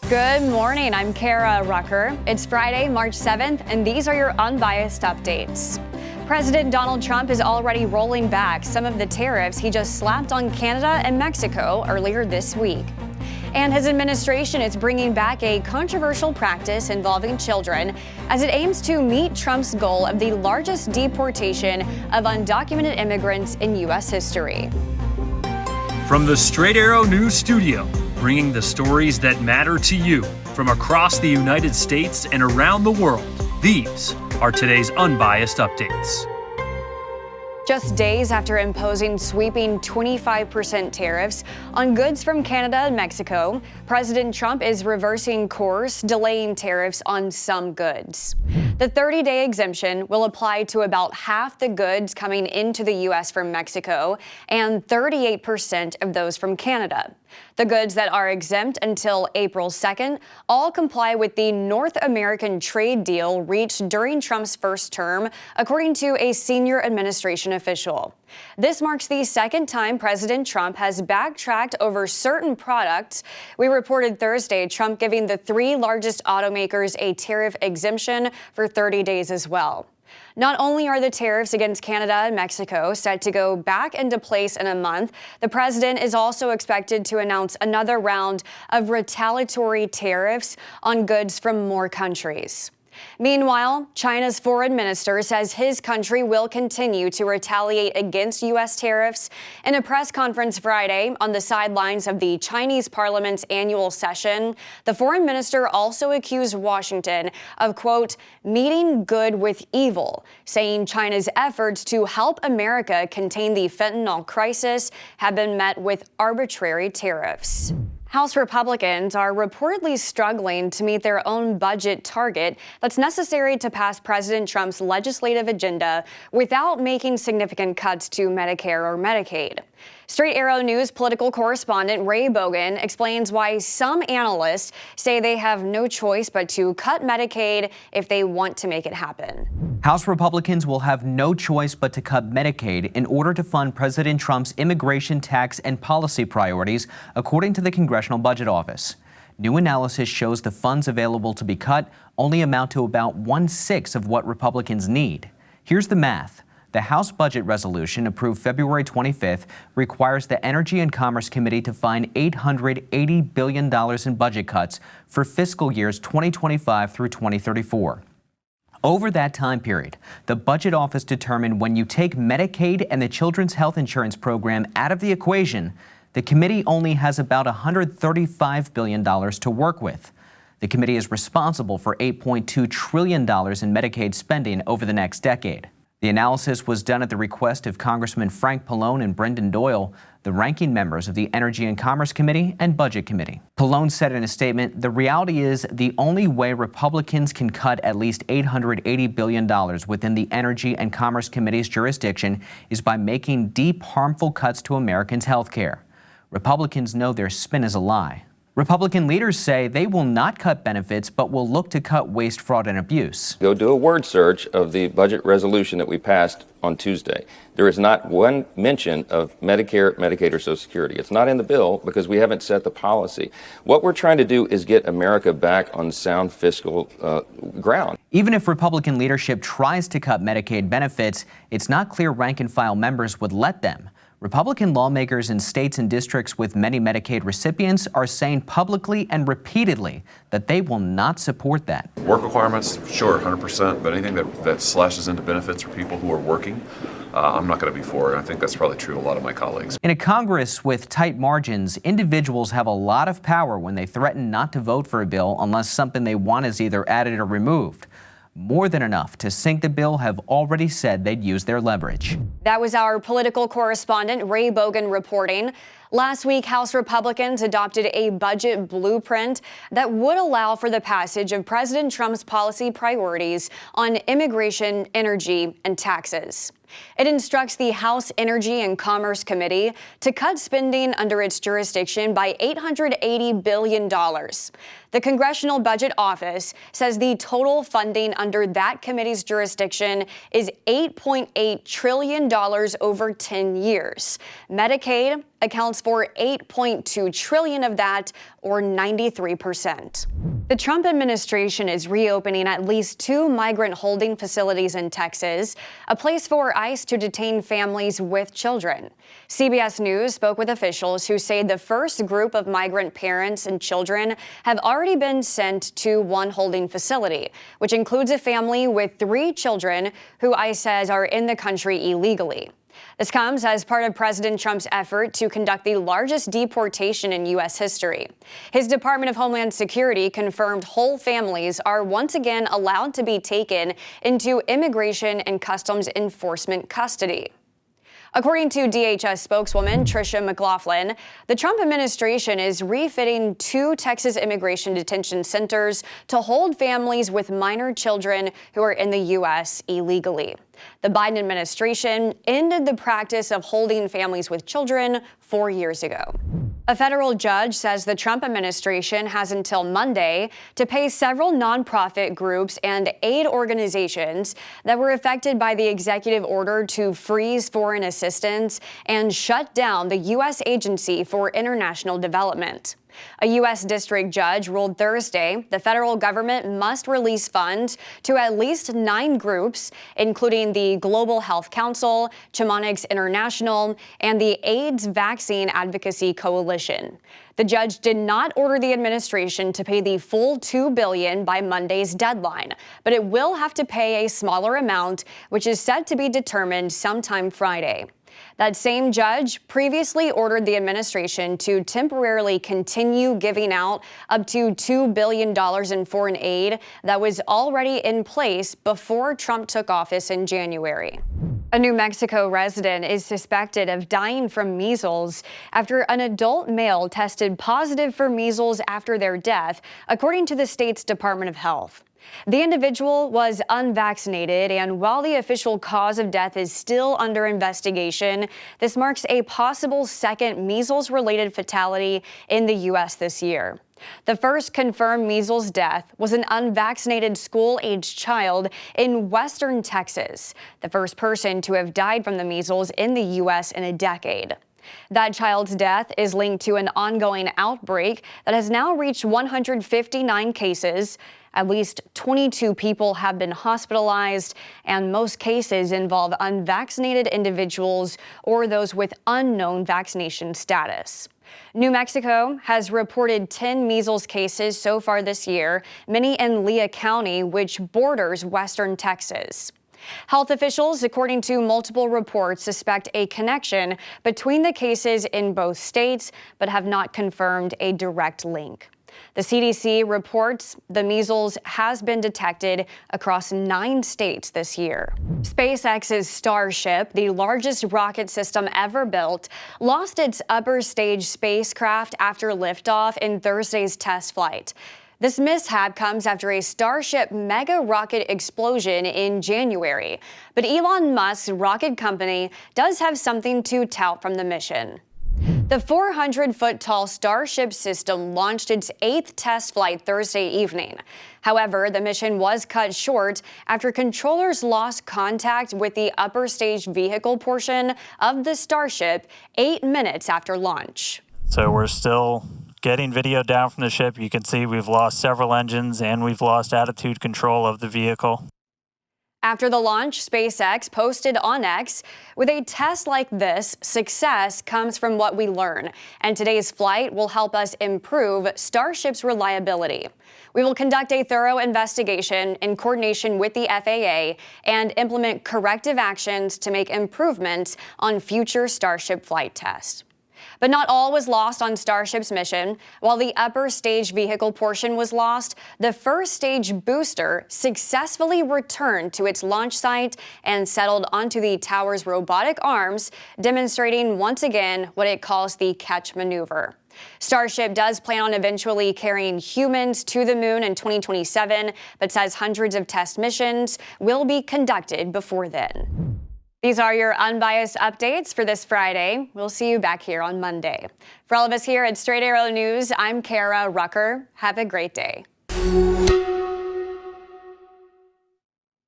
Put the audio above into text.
Good morning, I'm Kara Rucker. It's Friday, March 7th, and these are your Unbiased Updates. President Donald Trump is already rolling back some of the tariffs he just slapped on Canada and Mexico earlier this week. And his administration is bringing back a controversial practice involving children as it aims to meet Trump's goal of the largest deportation of undocumented immigrants in U.S. history. From the Straight Arrow News Studio, bringing the stories that matter to you from across the United States and around the world, these are today's Unbiased Updates. Just days after imposing sweeping 25% tariffs on goods from Canada and Mexico, President Trump is reversing course, delaying tariffs on some goods. The 30-day exemption will apply to about half the goods coming into the U.S. from Mexico and 38% of those from Canada. The goods that are exempt until April 2nd all comply with the North American trade deal reached during Trump's first term, according to a senior administration official. This marks the second time President Trump has backtracked over certain products. We reported Thursday Trump giving the three largest automakers a tariff exemption for 30 days as well. Not only are the tariffs against Canada and Mexico set to go back into place in a month, the president is also expected to announce another round of retaliatory tariffs on goods from more countries. Meanwhile, China's foreign minister says his country will continue to retaliate against U.S. tariffs. In a press conference Friday on the sidelines of the Chinese parliament's annual session, the foreign minister also accused Washington of, quote, meeting good with evil, saying China's efforts to help America contain the fentanyl crisis have been met with arbitrary tariffs. House Republicans are reportedly struggling to meet their own budget target that's necessary to pass President Trump's legislative agenda without making significant cuts to Medicare or Medicaid. Straight Arrow News political correspondent Ray Bogan explains why some analysts say they have no choice but to cut Medicaid if they want to make it happen. House Republicans will have no choice but to cut Medicaid in order to fund President Trump's immigration, tax, and policy priorities, according to the Congressional Budget Office. New analysis shows the funds available to be cut only amount to about 1/6 of what Republicans need. Here's the math. The House Budget Resolution, approved February 25th, requires the Energy and Commerce Committee to find $880 billion in budget cuts for fiscal years 2025 through 2034. Over that time period, the Budget Office determined when you take Medicaid and the Children's Health Insurance Program out of the equation, the committee only has about $135 billion to work with. The committee is responsible for $8.2 trillion in Medicaid spending over the next decade. The analysis was done at the request of Congressman Frank Pallone and Brendan Doyle, the ranking members of the Energy and Commerce Committee and Budget Committee. Pallone said in a statement, "The reality is the only way Republicans can cut at least $880 billion within the Energy and Commerce Committee's jurisdiction is by making deep, harmful cuts to Americans' health care. Republicans know their spin is a lie." Republican leaders say they will not cut benefits, but will look to cut waste, fraud, and abuse. Go do a word search of the budget resolution that we passed on Tuesday. There is not one mention of Medicare, Medicaid, or Social Security. It's not in the bill because we haven't set the policy. What we're trying to do is get America back on sound fiscal ground. Even if Republican leadership tries to cut Medicaid benefits, it's not clear rank-and-file members would let them. Republican lawmakers in states and districts with many Medicaid recipients are saying publicly and repeatedly that they will not support that. Work requirements, sure, 100%, but anything that slashes into benefits for people who are working, I'm not going to be for it. I think that's probably true of a lot of my colleagues. In a Congress with tight margins, individuals have a lot of power when they threaten not to vote for a bill unless something they want is either added or removed. More than enough to sink the bill have already said they'd use their leverage. That was our political correspondent Ray Bogan reporting. Last week, House Republicans adopted a budget blueprint that would allow for the passage of President Trump's policy priorities on immigration, energy, and taxes. It instructs the House Energy and Commerce Committee to cut spending under its jurisdiction by $880 billion. The Congressional Budget Office says the total funding under that committee's jurisdiction is $8.8 trillion over 10 years. Medicaid accounts for $8.2 trillion of that, or 93%. The Trump administration is reopening at least 2 migrant holding facilities in Texas, a place for ICE to detain families with children. CBS News spoke with officials who say the first group of migrant parents and children have already been sent to one holding facility, which includes a family with 3 children who ICE says are in the country illegally. This comes as part of President Trump's effort to conduct the largest deportation in U.S. history. His Department of Homeland Security confirmed whole families are once again allowed to be taken into Immigration and Customs Enforcement custody. According to DHS spokeswoman Tricia McLaughlin, the Trump administration is refitting 2 Texas immigration detention centers to hold families with minor children who are in the U.S. illegally. The Biden administration ended the practice of holding families with children 4 years ago. A federal judge says the Trump administration has until Monday to pay several nonprofit groups and aid organizations that were affected by the executive order to freeze foreign assistance and shut down the U.S. Agency for International Development. A U.S. district judge ruled Thursday the federal government must release funds to at least 9 groups, including the Global Health Council, Chimonics International, and the AIDS Vaccine Advocacy Coalition. The judge did not order the administration to pay the full $2 billion by Monday's deadline, but it will have to pay a smaller amount, which is set to be determined sometime Friday. That same judge previously ordered the administration to temporarily continue giving out up to $2 billion in foreign aid that was already in place before Trump took office in January. A New Mexico resident is suspected of dying from measles after an adult male tested positive for measles after their death, according to the state's Department of Health. The individual was unvaccinated, and while the official cause of death is still under investigation, this marks a possible second measles-related fatality in the U.S. this year. The first confirmed measles death was an unvaccinated school-aged child in western Texas, the first person to have died from the measles in the U.S. in a decade. That child's death is linked to an ongoing outbreak that has now reached 159 cases. At least 22 people have been hospitalized, and most cases involve unvaccinated individuals or those with unknown vaccination status. New Mexico has reported 10 measles cases so far this year, many in Lea County, which borders western Texas. Health officials, according to multiple reports, suspect a connection between the cases in both states, but have not confirmed a direct link. The CDC reports the measles has been detected across 9 states this year. SpaceX's Starship, the largest rocket system ever built, lost its upper stage spacecraft after liftoff in Thursday's test flight. This mishap comes after a Starship mega rocket explosion in January. But Elon Musk's rocket company does have something to tout from the mission. The 400-foot-tall Starship system launched its 8th test flight Thursday evening. However, the mission was cut short after controllers lost contact with the upper stage vehicle portion of the Starship 8 minutes after launch. So we're still getting video down from the ship. You can see we've lost several engines and we've lost attitude control of the vehicle. After the launch, SpaceX posted on X, "With a test like this, success comes from what we learn, and today's flight will help us improve Starship's reliability. We will conduct a thorough investigation in coordination with the FAA and implement corrective actions to make improvements on future Starship flight tests." But not all was lost on Starship's mission. While the upper stage vehicle portion was lost, the first stage booster successfully returned to its launch site and settled onto the tower's robotic arms, demonstrating once again what it calls the catch maneuver. Starship does plan on eventually carrying humans to the moon in 2027, but says hundreds of test missions will be conducted before then. These are your unbiased updates for this Friday. We'll see you back here on Monday. For all of us here at Straight Arrow News, I'm Kara Rucker. Have a great day.